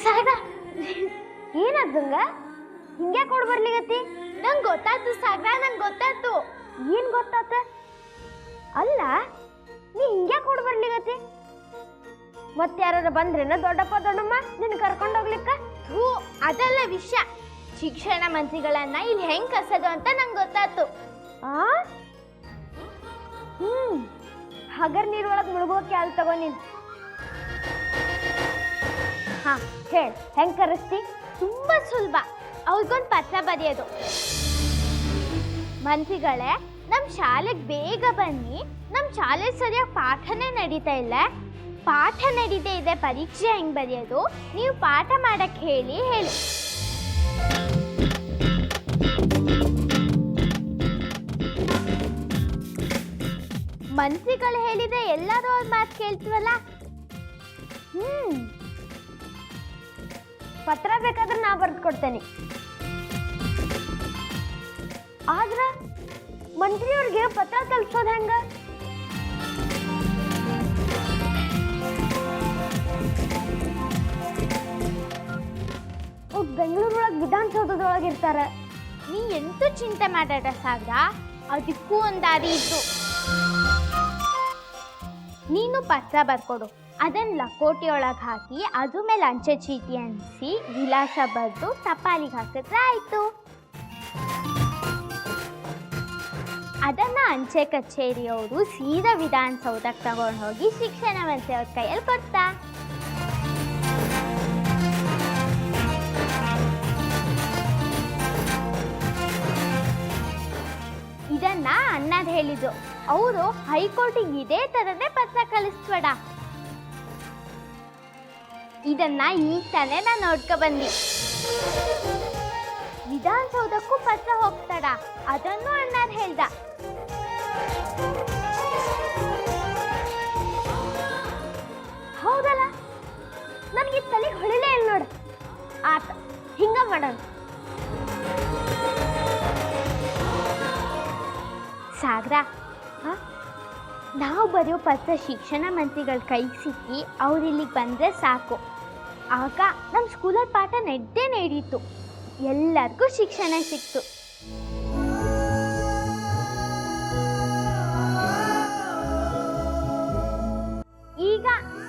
ಸಾಗ ಏನಾದಂಗ ಹಿಂಗೆ ಕೊಡ್ ಬರ್ಲಿಗತ್ತಿ? ನಂಗೆ ಗೊತ್ತಾಯ್ತು ಸಾಗ್ರ, ನಂಗೆ ಗೊತ್ತಾಯ್ತು. ಏನ್ ಗೊತ್ತಾತ? ಅಲ್ಲ ನೀ ಹಿಂಗೆ ಕೊಡ್ ಬರ್ಲಿಗತ್ತಿ? ಮತ್ತೆ ಯಾರು ಬಂದ್ರೇನ ದೊಡ್ಡಪ್ಪ ದೊಡ್ಡಮ್ಮ ನಿನ್ನ ಕರ್ಕೊಂಡು ಹೋಗ್ಲಿಕ್ಕ? ಹೂ, ಅದಲ್ಲ ವಿಷಯ. ಶಿಕ್ಷಣ ಮಂತ್ರಿಗಳನ್ನ ಇಲ್ಲಿ ಹೆಂಗ್ ಕಸದು ಅಂತ ನಂಗೆ ಗೊತ್ತಾಯ್ತು. ಹಗರ್ ನೀರೊಳಗೆ ಮುಳುಗೋಕೆ ಅಲ್ಲಿ ತಗೋ ನೀನು. ಹಾ ಹೇಳ, ಹೆಂಗ್ ಕರೆಸ್ತಿ? ತುಂಬಾ ಸುಲಭ. ಅವ್ರಿಗೊಂದು ಪತ್ರ ಬರೆಯೋದು. ಮಂತ್ರಿಗಳೇ, ನಮ್ಮ ಶಾಲೆಗೆ ಬೇಗ ಬನ್ನಿ, ನಮ್ಮ ಶಾಲೆ ಸರಿಯಾಗಿ ಪಾಠನೇ ನಡೀತಾ ಇಲ್ಲ. ಪಾಠ ನಡೀತಾ ಇದೆ, ಪರೀಕ್ಷೆ ಹೆಂಗ್ ಬರೆಯೋದು? ನೀವು ಪಾಠ ಮಾಡಕ್ಕೆ ಹೇಳಿ. ಮಂತ್ರಿಗಳು ಹೇಳಿದ್ರೆ ಎಲ್ಲರೂ ಅವ್ರ ಮಾತು ಕೇಳ್ತೀವಲ್ಲ. ಪತ್ರ ಬೇಕಾದ್ರೆ ನಾ ಬರ್ದು ಕೊಡ್ತೇನೆ. ಆದ್ರ ಮಂತ್ರಿಯವ್ರಿಗೆ ಪತ್ರ ತಲುಪಿಸೋದು ಹೆಂಗ? ಬೆಂಗಳೂರೊಳಗೆ ವಿಧಾನಸೌಧದೊಳಗೆ ಇರ್ತಾರ. ನೀ ಎಂತೂ ಚಿಂತೆ ಮಾಡಾಟ ಸಾಗ್ರ, ಅದಕ್ಕೂ ಒಂದು ದಾರಿ ಇತ್ತು. ನೀನು ಪತ್ರ ಬರ್ಕೊಡು, ಅದನ್ನ ಲಕೋಟಿ ಒಳಗೆ ಹಾಕಿ ಅದ್ರ ಮೇಲೆ ಅಂಚೆ ಚೀಟಿ ಅಂಟಿಸಿ ವಿಳಾಸ ಬರೆದು ಟಪಾಲಿಗೆ ಹಾಕಿದ್ರೆ ಆಯ್ತು. ಅದನ್ನ ಅಂಚೆ ಕಚೇರಿಯವರು ಸೀದಾ ವಿಧಾನಸೌಧಕ್ಕೆ ತಗೊಂಡು ಹೋಗಿ ಶಿಕ್ಷಣ ಮಂತ್ರಿ ಅವ್ರ ಕೈಯಲ್ಲಿ ಕೊಡ್ತಾ. ಇದನ್ನ ಅಣ್ಣದ್ ಹೇಳಿದ್ರು. ಅವರು ಹೈಕೋರ್ಟಿಗೆ ಇದೇ ತರನೇ ಪತ್ರ ಕಳಿಸ್ಬೇಡ. ಇದನ್ನ ಈಗ ತಾನೇ ನಾನು ನೋಡ್ಕೊ ಬಂದಿ. ವಿಧಾನಸೌಧಕ್ಕೂ ಪತ್ರ ಹೋಗ್ತಾರ, ಅದನ್ನು ಅಣ್ಣದ್ ಹೇಳ್ದ. ಹೌದಲ್ಲ, ನನಗೆ ತಲೆಗೆ ಹೊಳಿಲೇ ಇಲ್ಲ ನೋಡ. ಆತ ಹಿಂಗ ಮಾಡೋಣ. ಸಾಗ್ರ, ನಾವು ಬರೆಯೋ ಪತ್ರ ಶಿಕ್ಷಣ ಮಂತ್ರಿಗಳ ಕೈಗೆ ಸಿಕ್ಕಿ ಅವ್ರು ಇಲ್ಲಿಗೆ ಬಂದರೆ ಸಾಕು. ಆಗ ನಮ್ಮ ಸ್ಕೂಲಲ್ಲಿ ಪಾಠ ನಡೀತು, ಎಲ್ಲರಿಗೂ ಶಿಕ್ಷಣ ಸಿಕ್ತು. ಈಗ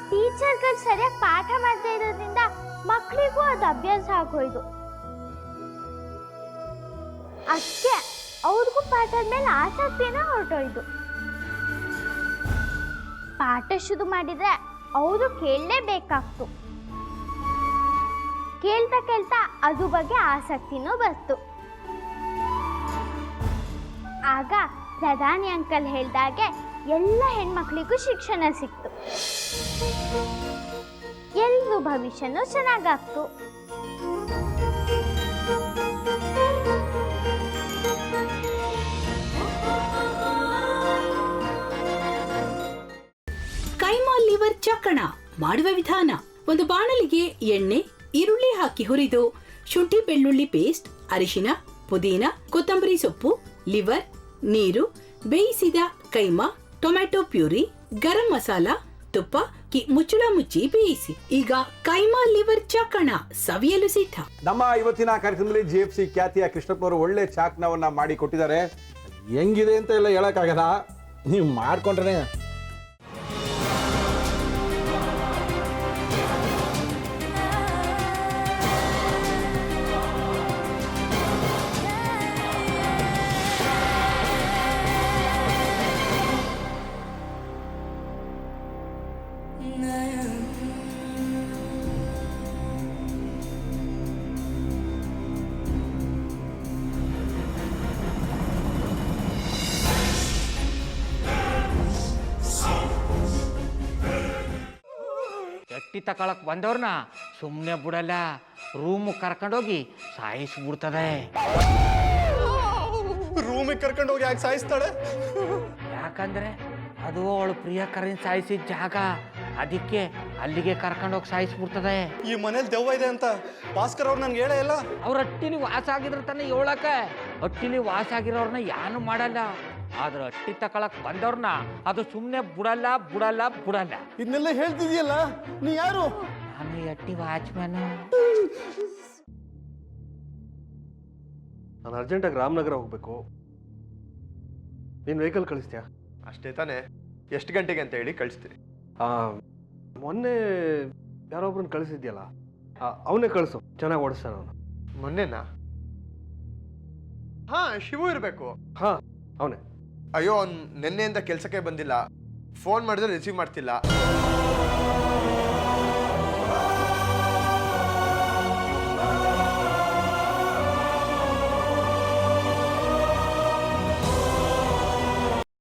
ಟೀಚರ್ಗಳು ಸರಿಯಾಗಿ ಪಾಠ ಮಾಡದೇ ಇರೋದ್ರಿಂದ ಮಕ್ಕಳಿಗೂ ಅದು ಅಭ್ಯಾಸ ಆಗೋಯ್ತು. ಅಷ್ಟೇ, ಅವ್ರಿಗೂ ಪಾಠದ ಮೇಲೆ ಆಸಕ್ತಿನ ಹೊರಟೋಯ್ತು. ಪಾಠ ಶುರು ಮಾಡಿದ್ರೆ ಅವರು ಕೇಳಲೇಬೇಕಾಗ್ತು. ಕೇಳ್ತಾ ಅದ್ರ ಬಗ್ಗೆ ಆಸಕ್ತಿನೂ ಬಂತು. ಆಗ ಪ್ರಧಾನಿ ಅಂಕಲ್ ಹೇಳ್ದಾಗೆ ಎಲ್ಲ ಹೆಣ್ಮಕ್ಳಿಗೂ ಶಿಕ್ಷಣ ಸಿಕ್ತು. ಎಲ್ರೂ ಭವಿಷ್ಯನೂ ಚೆನ್ನಾಗಾಗ್ತು. ಕೈಮಾ ಲಿವರ್ ಚಕ್ಕಣ ಮಾಡುವ ವಿಧಾನ: ಒಂದು ಬಾಣಲಿಗೆ ಎಣ್ಣೆ, ಈರುಳ್ಳಿ ಹಾಕಿ ಹುರಿದು ಶುಂಠಿ ಬೆಳ್ಳುಳ್ಳಿ ಪೇಸ್ಟ್, ಅರಿಶಿನ, ಪುದೀನ, ಕೊತ್ತಂಬರಿ ಸೊಪ್ಪು, ಲಿವರ್, ನೀರು, ಬೇಯಿಸಿದ ಕೈಮಾ, ಟೊಮ್ಯಾಟೊ ಪ್ಯೂರಿ, ಗರಂ ಮಸಾಲ, ತುಪ್ಪ ಮುಚ್ಚಳ ಮುಚ್ಚಿ ಬೇಯಿಸಿ. ಈಗ ಕೈಮಾ ಲಿವರ್ ಚಾಕಣ ಸವಿಯಲು ಸಿದ್ಧ. ನಮ್ಮ ಇವತ್ತಿನ ಕಾರ್ಯಕ್ರಮದಲ್ಲಿ GFC ಖ್ಯಾತಿಯ ಕೃಷ್ಣಪ್ಪನವರು ಒಳ್ಳೆ ಚಾಕ್ನವನ್ನ ಮಾಡಿ ಕೊಟ್ಟಿದ್ದಾರೆ. ಹೆಂಗಿದೆ ಅಂತ ಎಲ್ಲ ಹೇಳಕ್ಕಾಗಲ್ಲ, ನೀವು ಮಾಡ್ಕೊಂಡ್ರೆ. ಎಟ್ಟಿ ತಕೊಳಕ್ ಬಂದವ್ರನ್ನ ಸುಮ್ಮನೆ ಬಿಡಲ್ಲ, ರೂಮ್ ಕರ್ಕೊಂಡೋಗಿ ಸಾಯಿಸ್ಬಿಡ್ತದೆ. ರೂಮಿಗೆ ಕರ್ಕೊಂಡೋಗಿ ಯಾಕೆ ಸಾಯಿಸ್ತಾಳೆ? ಯಾಕಂದ್ರೆ ಅದು ಅವಳು ಪ್ರಿಯಕರನ್ ಸಾಯಿಸಿದ ಜಾಗ, ಅದಕ್ಕೆ ಅಲ್ಲಿಗೆ ಕರ್ಕೊಂಡೋಗಿ ಸಾಯಿಸ್ಬಿಡ್ತದೆ. ಈ ಮನೇಲಿ ದೆವ್ವ ಇದೆ ಅಂತ ಭಾಸ್ಕರ್ ಅವ್ರು ನನ್ಗೆ ಹೇಳೇ ಇಲ್ಲ. ಅವ್ರ ಹಟ್ಟಿಲಿ ವಾಸ ಆಗಿದ್ರ ತಾನೆ ಹೇಳಕ. ಹಟ್ಟಿಲಿ ವಾಸ ಆಗಿರೋರ್ನ ಯಾನು ಮಾಡಲ್ಲ, ಆದ್ರೆ ಹಟ್ಟಿ ತಕೊಳಕ್ ಬಂದವ್ರನ್ನ ಅದು ಸುಮ್ಮನೆ ಬಿಡಲ್ಲ. ಇದನ್ನೆಲ್ಲ ಹೇಳ್ತಿದ್ಯಲ್ಲ, ನೀ ಯಾರು? ನಾನು ನಾನು ಎಟ್ಟಿ ವಾಚ್ಮ್ಯಾನು. ನಾನು ಅರ್ಜೆಂಟಾಗಿ ರಾಮನಗರ ಹೋಗ್ಬೇಕು. ನೀನು ವೆಹಿಕಲ್ ಕಳಿಸ್ತೀಯಾ? ಅಷ್ಟೇ ತಾನೇ, ಎಷ್ಟು ಗಂಟೆಗೆ ಅಂತ ಹೇಳಿ ಕಳಿಸ್ತೀನಿ. ಮೊನ್ನೆ ಯಾರೊಬ್ರನ್ನ ಕಳಿಸಿದ್ಯಲ್ಲ, ಅವನೇ ಕಳಿಸು, ಚೆನ್ನಾಗಿ ಓಡಿಸ್ತಾನೆ ಅವನು. ಮೊನ್ನೆನಾ? ಹಾ, ಶಿವು ಇರಬೇಕು. ಹಾ, ಅವನೇ. ಅಯ್ಯೋ, ಅವ್ನು ನಿನ್ನೆಯಿಂದ ಕೆಲಸಕ್ಕೆ ಬಂದಿಲ್ಲ. ಫೋನ್ ಮಾಡಿದ್ರೆ ರಿಸೀವ್ ಮಾಡ್ತಿಲ್ಲ.